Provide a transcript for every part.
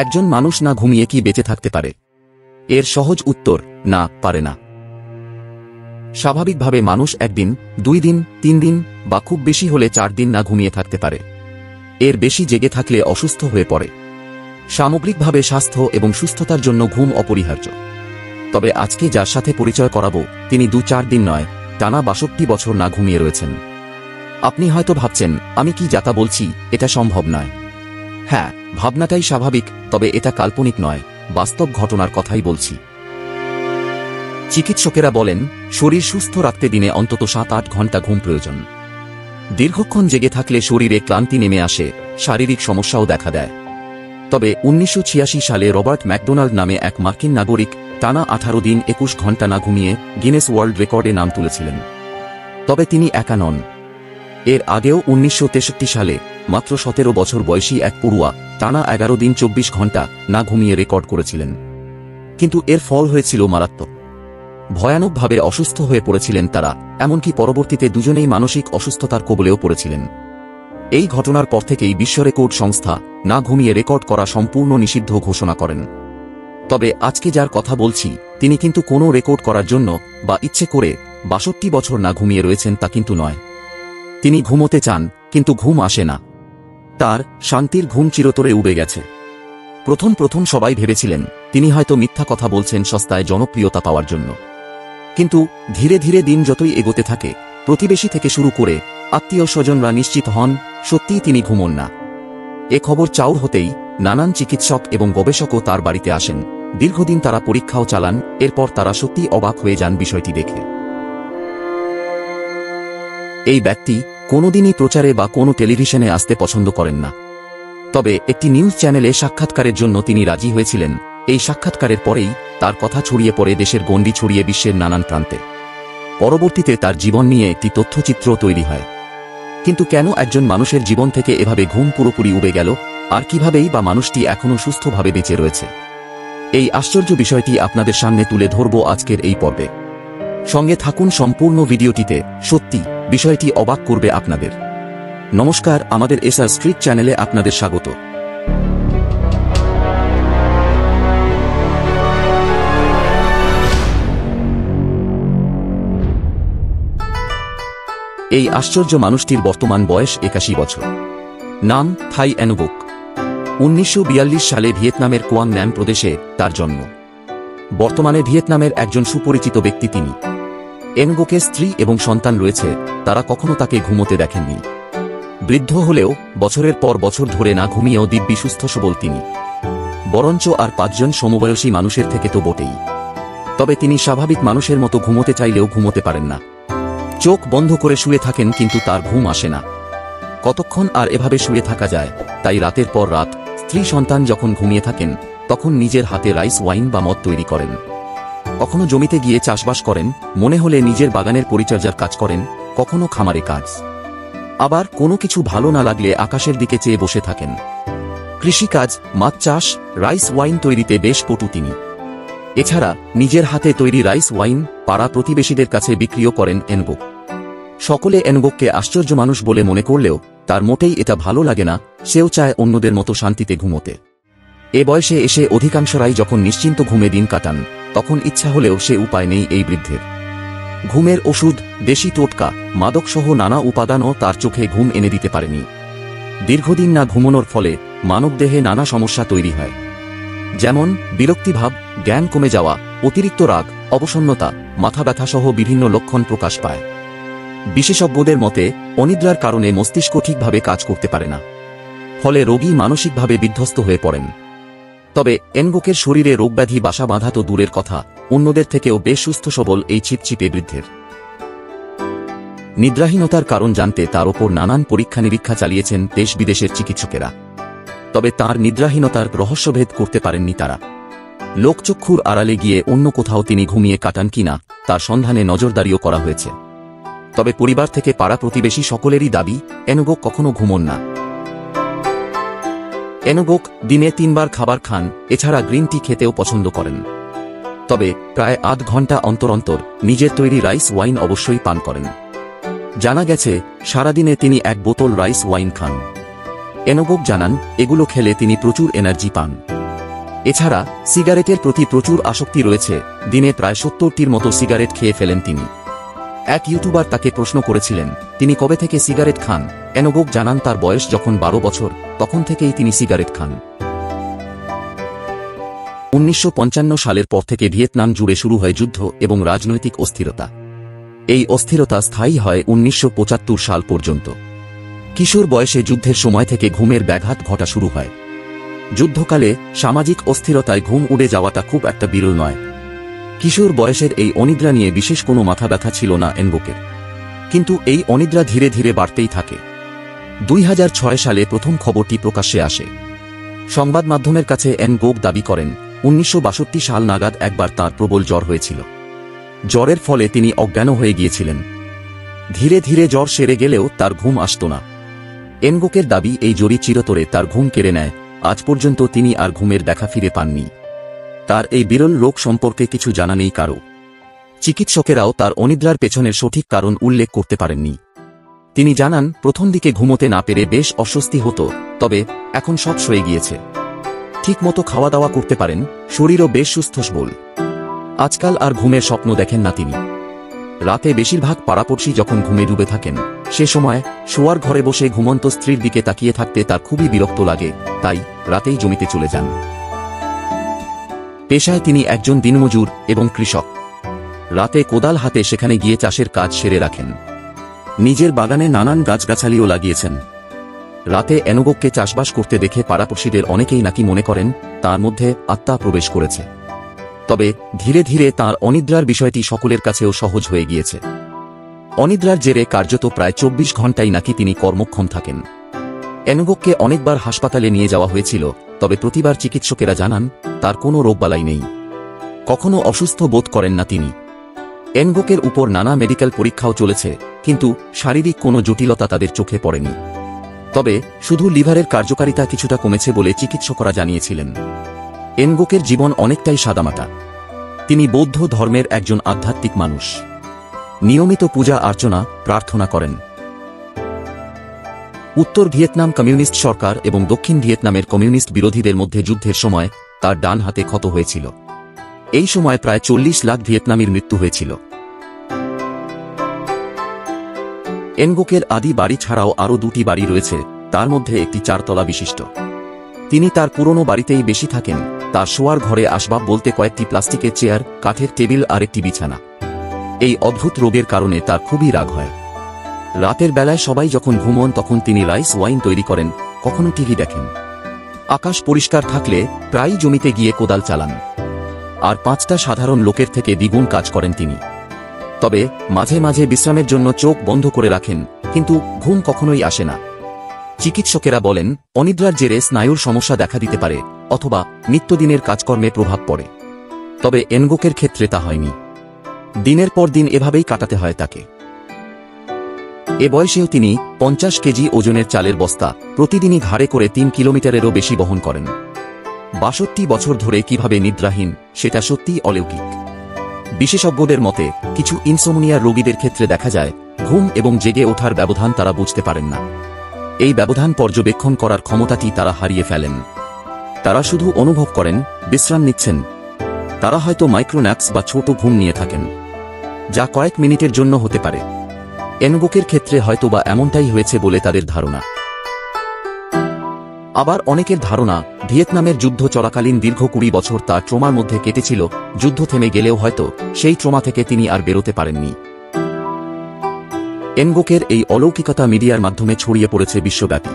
একজন মানুষ না ঘুমিয়ে কি বেঁচে থাকতে পারে? এর সহজ উত্তর, না, পারে না। স্বাভাবিকভাবে মানুষ একদিন, 2 দিন, 3 দিন বা খুব বেশি হলে 4 দিন না ঘুমিয়ে থাকতে পারে। এর বেশি জেগে থাকলে অসুস্থ হয়ে পড়ে। সামগ্রিকভাবে স্বাস্থ্য এবং সুস্থতার জন্য ঘুম অপরিহার্য। তবে আজকে যার সাথে পরিচয় করাবো, তিনি 2-4 দিন নয়, টানা 62 বছর না ঘুমিয়ে রয়েছেন। আপনি হয়তো ভাবছেন, আমি কি যাতা বলছি, এটা সম্ভব নয়। হ্যাঁ, ভাবনাটাই স্বাভাবিক, তবে এটা কাল্পনিক নয়, বাস্তব ঘটনার কথাই বলছি। চিকিৎসকেরা বলেন, শরীর সুস্থ রাখতে দিনে অন্তত 7-8 ঘন্টা ঘুম প্রয়োজন। দীর্ঘক্ষণ জেগে থাকলে শরীরে ক্লান্তি নেমে আসে, শারীরিক সমস্যাও দেখা দেয়। তবে 1986 সালে রবার্ট ম্যাকডোনাল্ড নামে এক মার্কিন নাগরিক টানা 18 দিন 21 ঘন্টা না ঘুমিয়ে গিনেস ওয়ার্ল্ড রেকর্ডে নাম তুলেছিলেন। তবে তিনি একা নন। এর আগেও 1963 সালে মাত্র 17 বছর বয়সী এক পড়ুয়া টানা 11 দিন 24 ঘন্টা না ঘুমিয়ে রেকর্ড করেছিলেন। কিন্তু এর ফল হয়েছিল মারাত্মক। ভয়ানকভাবে অসুস্থ হয়ে পড়েছিলেন তারা, এমনকি পরবর্তীতে দুজনেই মানসিক অসুস্থতার কবলেও পড়েছিলেন। এই ঘটনার পর থেকেই বিশ্ব রেকর্ড সংস্থা না ঘুমিয়ে রেকর্ড করা সম্পূর্ণ নিষিদ্ধ ঘোষণা করেন। তবে আজকে যার কথা বলছি, তিনি কিন্তু কোনো রেকর্ড করার জন্য বা ইচ্ছে করে 62 বছর না ঘুমিয়ে রয়েছেন তা কিন্তু নয়। তিনি ঘুমোতে চান, কিন্তু ঘুম আসে না। তার শান্তির ঘুম চিরতরে উবে গেছে। প্রথম সবাই ভেবেছিলেন তিনি হয়তো মিথ্যা কথা বলছেন সস্তায় জনপ্রিয়তা পাওয়ার জন্য। কিন্তু ধীরে ধীরে দিন যতই এগোতে থাকে, প্রতিবেশী থেকে শুরু করে আত্মীয় স্বজনরা নিশ্চিত হন সত্যিই তিনি ঘুমোন না। এ খবর চাউর হতেই নানান চিকিৎসক এবং গবেষকও তার বাড়িতে আসেন। দীর্ঘদিন তারা পরীক্ষাও চালান। এরপর তারা সত্যিই অবাক হয়ে যান বিষয়টি দেখে। এই ব্যক্তি কোনোদিনই প্রচারে বা কোনো টেলিভিশনে আসতে পছন্দ করেন না। তবে একটি নিউজ চ্যানেলে সাক্ষাৎকারের জন্য তিনি রাজি হয়েছিলেন। এই সাক্ষাৎকারের পরেই তার কথা ছড়িয়ে পড়ে দেশের গণ্ডি ছড়িয়ে বিশ্বের নানান প্রান্তে। পরবর্তীতে তার জীবন নিয়ে একটি তথ্যচিত্র তৈরি হয়। কিন্তু কেন একজন মানুষের জীবন থেকে এভাবে ঘুম পুরোপুরি উবে গেল, আর কিভাবেই বা মানুষটি এখনও সুস্থভাবে বেঁচে রয়েছে? এই আশ্চর্য বিষয়টি আপনাদের সামনে তুলে ধরব আজকের এই পর্বে। সঙ্গে থাকুন সম্পূর্ণ ভিডিওটিতে, সত্যি বিষয়টি অবাক করবে আপনাদের। নমস্কার, আমাদের এসআর স্ট্রিট চ্যানেলে আপনাদের স্বাগত। এই আশ্চর্য মানুষটির বর্তমান বয়স 81 বছর। নাম থাই এনগোক। 1942 সালে ভিয়েতনামের কোয়াং নাম প্রদেশে তার জন্ম। বর্তমানে ভিয়েতনামের একজন সুপরিচিত ব্যক্তি তিনি। এনগোকের স্ত্রী এবং সন্তান রয়েছে, তারা কখনো তাকে ঘুমোতে দেখেননি। বৃদ্ধ হলেও বছরের পর বছর ধরে না ঘুমিয়েও দিব্যি সুস্থ সবল তিনি। বরঞ্চ আর 5 জন সমবয়সী মানুষের থেকে তো বটেই। তবে তিনি স্বাভাবিক মানুষের মতো ঘুমোতে চাইলেও ঘুমোতে পারেন না। চোখ বন্ধ করে শুয়ে থাকেন, কিন্তু তার ঘুম আসে না। কতক্ষণ আর এভাবে শুয়ে থাকা যায়? তাই রাতের পর রাত স্ত্রী সন্তান যখন ঘুমিয়ে থাকেন, তখন নিজের হাতে রাইস ওয়াইন বা মদ তৈরি করেন। কখনো জমিতে গিয়ে চাষবাস করেন, মনে হলে নিজের বাগানের পরিচর্যার কাজ করেন, কখনো খামারে কাজ। আবার কোনো কিছু ভালো না লাগলে আকাশের দিকে চেয়ে বসে থাকেন। কৃষিকাজ, মাছ চাষ, রাইস ওয়াইন তৈরিতে বেশ পটু তিনি। এছাড়া নিজের হাতে তৈরি রাইস ওয়াইন পাড়া প্রতিবেশীদের কাছে বিক্রিও করেন এনগোক। সকলে এনগোককে আশ্চর্য মানুষ বলে মনে করলেও তার মোটেই এটা ভালো লাগে না। সেও চায় অন্যদের মতো শান্তিতে ঘুমোতে। এ বয়সে এসে অধিকাংশরাই যখন নিশ্চিন্ত ঘুমে দিন কাটান, তখন ইচ্ছা হলেও সে উপায় নেই এই বৃদ্ধের। ঘুমের ওষুধ, দেশি টোটকা, মাদকসহ নানা উপাদানও তার চোখে ঘুম এনে দিতে পারেনি। দীর্ঘদিন না ঘুমানোর ফলে মানবদেহে নানা সমস্যা তৈরি হয়। যেমন বিরক্তিভাব, জ্ঞান কমে যাওয়া, অতিরিক্ত রাগ, অবসন্নতা, মাথা ব্যথাসহ বিভিন্ন লক্ষণ প্রকাশ পায়। বিশেষজ্ঞদের মতে অনিদ্রার কারণে মস্তিষ্ক ঠিকভাবে কাজ করতে পারে না। ফলে রোগী মানসিকভাবে বিধ্বস্ত হয়ে পড়েন। তবে এনগোকের শরীরে রোগব্যাধি বাসা বাঁধা তো দূরের কথা, অন্যদের থেকেও বেশ সুস্থ সবল এই ছিপছিপে বৃদ্ধের। নিদ্রাহীনতার কারণ জানতে তার ওপর নানান পরীক্ষা নিরীক্ষা চালিয়েছেন দেশ বিদেশের চিকিৎসকেরা। তবে তার নিদ্রাহীনতার রহস্যভেদ করতে পারেননি তারা। লোকচক্ষুর আড়ালে গিয়ে অন্য কোথাও তিনি ঘুমিয়ে কাটান কিনা তার সন্ধানে নজরদারিও করা হয়েছে। তবে পরিবার থেকে পাড়া প্রতিবেশী সকলেরই দাবি, এনগোক কখনো ঘুমোন না। এনগোক দিনে 3 বার খাবার খান, এছাড়া গ্রিন টি খেতেও পছন্দ করেন। তবে প্রায় 8 ঘন্টা অন্তর অন্তর নিজের তৈরি রাইস ওয়াইন অবশ্যই পান করেন। জানা গেছে সারাদিনে তিনি 1 বোতল রাইস ওয়াইন খান। এনগোক জানান, এগুলো খেলে তিনি প্রচুর এনার্জি পান। এছাড়া সিগারেটের প্রতি প্রচুর আসক্তি রয়েছে, দিনে প্রায় 70টির মতো সিগারেট খেয়ে ফেলেন তিনি। এক ইউটিউবার তাকে প্রশ্ন করেছিলেন তিনি কবে থেকে সিগারেট খান। এনবোক জানান তার বয়স যখন 12 বছর তখন থেকেই তিনি সিগারেট খান। 1955 সালের পর থেকে ভিয়েতনাম জুড়ে শুরু হয় যুদ্ধ এবং রাজনৈতিক অস্থিরতা। এই অস্থিরতা স্থায়ী হয় 1975 সাল পর্যন্ত। কিশোর বয়সে যুদ্ধের সময় থেকে ঘুমের ব্যাঘাত ঘটা শুরু হয়। যুদ্ধকালে সামাজিক অস্থিরতায় ঘুম উড়ে যাওয়াটা খুব একটা বিরল নয়। কিশোর বয়সের এই অনিদ্রা নিয়ে বিশেষ কোনো মাথা ব্যথা ছিল না এনবোকের, কিন্তু এই অনিদ্রা ধীরে ধীরে বাড়তেই থাকে। 2006 সালে প্রথম খবরটি প্রকাশ্যে আসে। সংবাদ মাধ্যমের কাছে এনবোক দাবি করেন 1962 সাল নাগাদ একবার তার প্রবল জ্বর হয়েছিল। জ্বরের ফলে তিনি অজ্ঞান হয়ে গিয়েছিলেন। ধীরে ধীরে জ্বর সেরে গেলেও তার ঘুম আসত না। এনবোকের দাবি এই জ্বরই চিরতরে তার ঘুম কেড়ে নেয়। আজ পর্যন্ত তিনি আর ঘুমের দেখা ফিরে পাননি। তার এই বিরল রোগ সম্পর্কে কিছু জানা নেই কারো। চিকিৎসকেরাও তার অনিদ্রার পেছনের সঠিক কারণ উল্লেখ করতে পারেননি। তিনি জানান প্রথম দিকে ঘুমোতে না পেরে বেশ অস্বস্তি হতো, তবে এখন সব সয়ে গিয়েছে। ঠিকমতো খাওয়া দাওয়া করতে পারেন, শরীরও বেশ সুস্থ সবল। আজকাল আর ঘুমের স্বপ্ন দেখেন না তিনি। রাতে বেশিরভাগ পাড়াপড়শি যখন ঘুমে ডুবে থাকেন সে সময় শোয়ার ঘরে বসে ঘুমন্ত স্ত্রীর দিকে তাকিয়ে থাকতে তার খুবই বিরক্ত লাগে, তাই রাতেই জমিতে চলে যান। পেশায় তিনি একজন দিনমজুর এবং কৃষক। রাতে কোদাল হাতে সেখানে গিয়ে চাষের কাজ সেরে রাখেন। নিজের বাগানে নানান গাছগাছালিও লাগিয়েছেন। রাতে এনবোককে চাষবাস করতে দেখে পাড়াপড়শিদের অনেকেই নাকি মনে করেন তার মধ্যে আত্মা প্রবেশ করেছে। তবে ধীরে ধীরে তাঁর অনিদ্রার বিষয়টি সকলের কাছেও সহজ হয়ে গিয়েছে। অনিদ্রার জেরে কার্যত প্রায় 24 ঘণ্টাই নাকি তিনি কর্মক্ষম থাকেন। এনবোককে অনেকবার হাসপাতালে নিয়ে যাওয়া হয়েছিল, তবে প্রতিবার চিকিৎসকেরা জানান তার কোনো রোগবালাই নেই। কখনো অসুস্থ বোধ করেন না তিনি। এনবোকের উপর নানা মেডিকেল পরীক্ষাও চলেছে, কিন্তু শারীরিক কোনো জটিলতা তাদের চোখে পড়েনি। তবে শুধু লিভারের কার্যকারিতা কিছুটা কমেছে বলে চিকিৎসকরা জানিয়েছিলেন। এনবোকের জীবন অনেকটাই সাদামাটা। তিনি বৌদ্ধ ধর্মের একজন আধ্যাত্মিক মানুষ। নিয়মিত পূজা অর্চনা প্রার্থনা করেন। উত্তর ভিয়েতনাম কমিউনিস্ট সরকার এবং দক্ষিণ ভিয়েতনামের কমিউনিস্ট বিরোধীদের মধ্যে যুদ্ধের সময় তার ডান হাতে ক্ষত হয়েছিল। এই সময় প্রায় 40 লাখ ভিয়েতনামীর মৃত্যু হয়েছিল। এনবোকের আদি বাড়ি ছাড়াও আরও 2টি বাড়ি রয়েছে, তার মধ্যে একটি 4 তলা বিশিষ্ট। তিনি তার পুরনো বাড়িতেই বেশি থাকেন। তার শোয়ার ঘরে আসবাব বলতে কয়েকটি প্লাস্টিকের চেয়ার, কাঠের টেবিল আর একটি বিছানা। এই অদ্ভুত রোগের কারণে তার খুবই রাগ হয়। রাতের বেলায় সবাই যখন ঘুমোন তখন তিনি রাইস ওয়াইন তৈরি করেন, কখনো টিভি দেখেন। আকাশ পরিষ্কার থাকলে প্রায়ই জমিতে গিয়ে কোদাল চালান। আর 5টা সাধারণ লোকের থেকে দ্বিগুণ কাজ করেন তিনি। তবে মাঝে মাঝে বিশ্রামের জন্য চোখ বন্ধ করে রাখেন, কিন্তু ঘুম কখনোই আসে না। চিকিৎসকেরা বলেন অনিদ্রার জেরে স্নায়ুর সমস্যা দেখা দিতে পারে অথবা নিত্যদিনের কাজকর্মে প্রভাব পড়ে। তবে এনবোকের ক্ষেত্রে তা হয়নি। দিনের পর দিন এভাবেই কাটাতে হয় তাকে। এ বয়সেও তিনি 50 কেজি ওজনের চালের বস্তা প্রতিদিনই ঘাড়ে করে 3 কিলোমিটারেরও বেশি বহন করেন। 62 বছর ধরে কিভাবে নিদ্রাহীন সেটা সত্যিই অলৌকিক। বিশেষজ্ঞদের মতে কিছু ইনসোমনিয়া রোগীদের ক্ষেত্রে দেখা যায় ঘুম এবং জেগে ওঠার ব্যবধান তারা বুঝতে পারেন না। এই ব্যবধান পর্যবেক্ষণ করার ক্ষমতাটি তারা হারিয়ে ফেলেন। তারা শুধু অনুভব করেন বিশ্রাম নিচ্ছেন। তারা হয়তো মাইক্রোন্যাপস বা ছোট ঘুম নিয়ে থাকেন, যা কয়েক মিনিটের জন্য হতে পারে। এনবোকের ক্ষেত্রে হয়তোবা এমনটাই হয়েছে বলে তাদের ধারণা। আবার অনেকের ধারণা ভিয়েতনামের যুদ্ধ চলাকালীন দীর্ঘ 20 বছর তার ট্রমার মধ্যে কেটেছিল। যুদ্ধ থেমে গেলেও হয়তো সেই ট্রমা থেকে তিনি আর বেরোতে পারেননি। এনবোকের এই অলৌকিকতা মিডিয়ার মাধ্যমে ছড়িয়ে পড়েছে বিশ্বব্যাপী।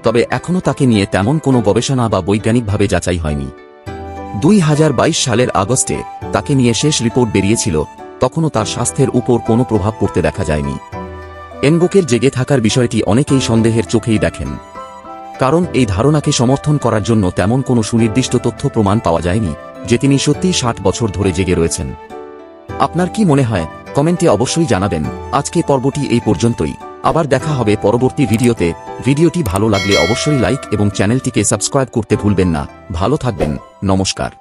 তবে এখনও তাকে নিয়ে তেমন কোনো গবেষণা বা বৈজ্ঞানিকভাবে যাচাই হয়নি। 2022 সালের আগস্টে তাকে নিয়ে শেষ রিপোর্ট বেরিয়েছিল, তখনও তার স্বাস্থ্যের উপর কোনো প্রভাব পড়তে দেখা যায়নি। এনবোকের জেগে থাকার বিষয়টি অনেকেই সন্দেহের চোখেই দেখেন, কারণ এই ধারণাকে সমর্থন করার জন্য তেমন কোনো সুনির্দিষ্ট তথ্য প্রমাণ পাওয়া যায়নি যে তিনি সত্যিই 60 বছর ধরে জেগে রয়েছেন। আপনার কি মনে হয় কমেন্টে অবশ্যই জানাবেন। আজকে পর্বটি এই পর্যন্তই। আবার দেখা হবে পরবর্তী ভিডিওতে। ভিডিওটি ভালো লাগলে অবশ্যই লাইক এবং চ্যানেলটিকে সাবস্ক্রাইব করতে ভুলবেন না। ভালো থাকবেন। নমস্কার।